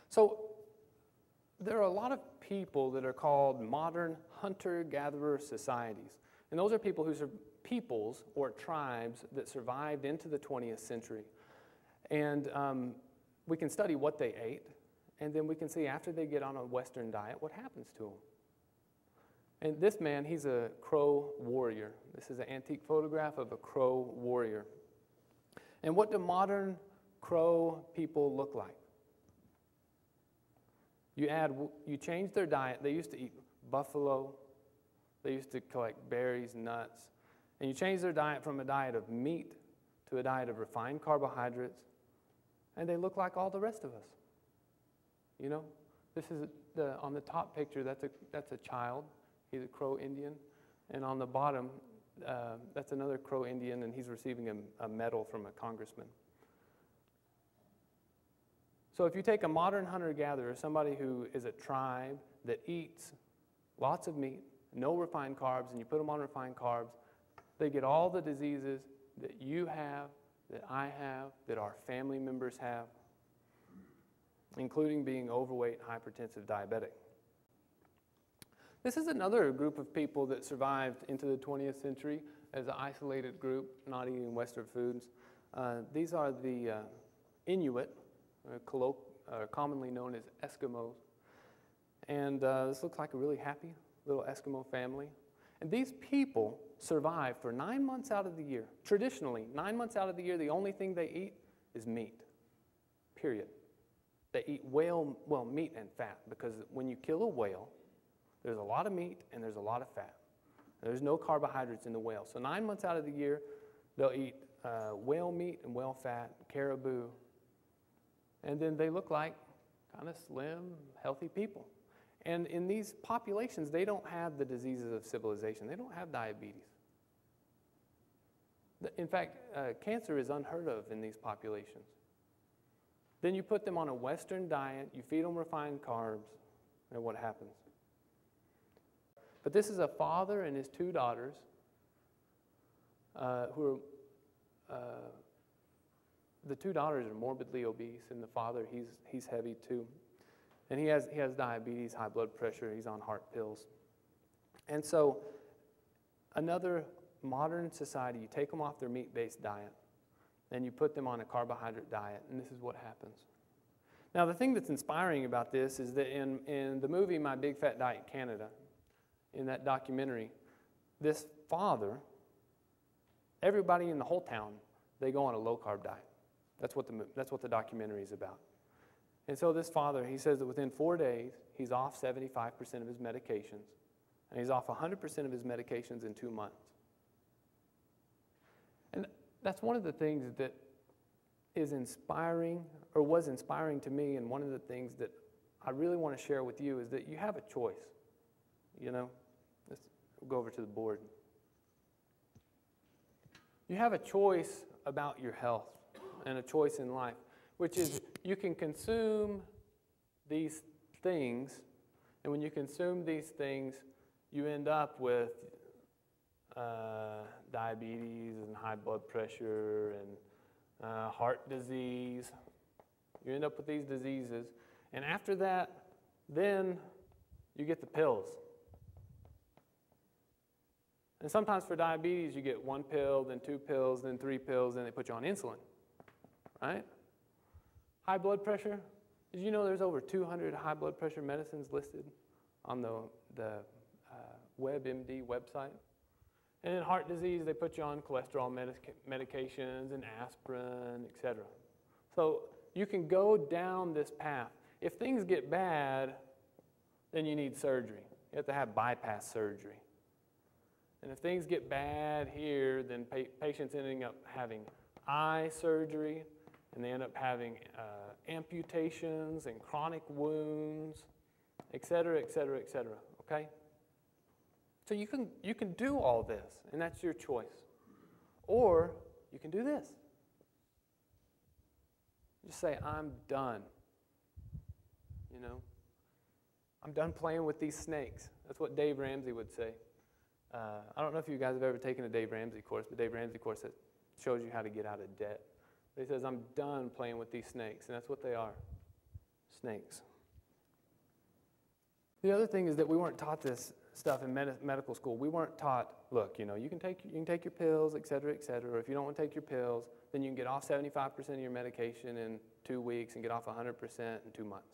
So there are a lot of people that are called modern hunter-gatherer societies. And those are people peoples or tribes that survived into the 20th century. And we can study what they ate, and then we can see after they get on a Western diet what happens to them. And this man, he's a Crow warrior. This is an antique photograph of a Crow warrior. And what do modern Crow people look like? You change their diet. They used to eat buffalo. They used to collect berries, nuts. And you change their diet from a diet of meat to a diet of refined carbohydrates. And they look like all the rest of us. You know, this is on the top picture, that's a child. He's a Crow Indian. And on the bottom, that's another Crow Indian, and he's receiving a medal from a congressman. So if you take a modern hunter-gatherer, somebody who is a tribe that eats lots of meat, no refined carbs, and you put them on refined carbs, they get all the diseases that you have, that I have, that our family members have, including being overweight, hypertensive, diabetic. This is another group of people that survived into the 20th century as an isolated group, not eating Western foods. These are the Inuit, commonly known as Eskimos. And this looks like a really happy little Eskimo family. And these people survive for 9 months out of the year. Traditionally, 9 months out of the year, the only thing they eat is meat, period. They eat meat and fat, because when you kill a whale, there's a lot of meat and there's a lot of fat. There's no carbohydrates in the whale. So 9 months out of the year, they'll eat whale meat and whale fat, caribou, and then they look like kind of slim, healthy people. And in these populations, they don't have the diseases of civilization. They don't have diabetes. In fact, cancer is unheard of in these populations. Then you put them on a Western diet, you feed them refined carbs, and what happens? But this is a father and his 2 daughters who are, the 2 daughters are morbidly obese, and the father, he's heavy too. And he has diabetes, high blood pressure, he's on heart pills. And so another modern society, you take them off their meat-based diet, and you put them on a carbohydrate diet, and this is what happens. Now, the thing that's inspiring about this is that in the movie My Big Fat Diet Canada, in that documentary, this father, everybody in the whole town, they go on a low-carb diet. That's what the documentary is about. And so this father, he says that within 4 days, he's off 75% of his medications, and he's off 100% of his medications in 2 months. And that's one of the things that is inspiring, or was inspiring to me, and one of the things that I really want to share with you is that you have a choice. You know, let's go over to the board. You have a choice about your health and a choice in life, which is you can consume these things, and when you consume these things, you end up with diabetes and high blood pressure and heart disease. You end up with these diseases, and after that, then you get the pills. And sometimes for diabetes, you get 1 pill, then 2 pills, then 3 pills, then they put you on insulin, right? High blood pressure, did you know there's over 200 high blood pressure medicines listed on the WebMD website? And in heart disease, they put you on cholesterol medications and aspirin, etc. So you can go down this path. If things get bad, then you need surgery. You have to have bypass surgery. And if things get bad here, then patients ending up having eye surgery, and they end up having amputations and chronic wounds, et cetera, et cetera, et cetera, okay? So you can do all this, and that's your choice. Or you can do this. Just say, I'm done. You know? I'm done playing with these snakes. That's what Dave Ramsey would say. I don't know if you guys have ever taken a Dave Ramsey course, but Dave Ramsey course that shows you how to get out of debt. But he says, I'm done playing with these snakes, and that's what they are. snakes. The other thing is that we weren't taught this stuff in medical school. We weren't taught, look, you know, you can take your pills, et cetera, or if you don't want to take your pills, then you can get off 75% of your medication in 2 weeks and get off 100% in 2 months.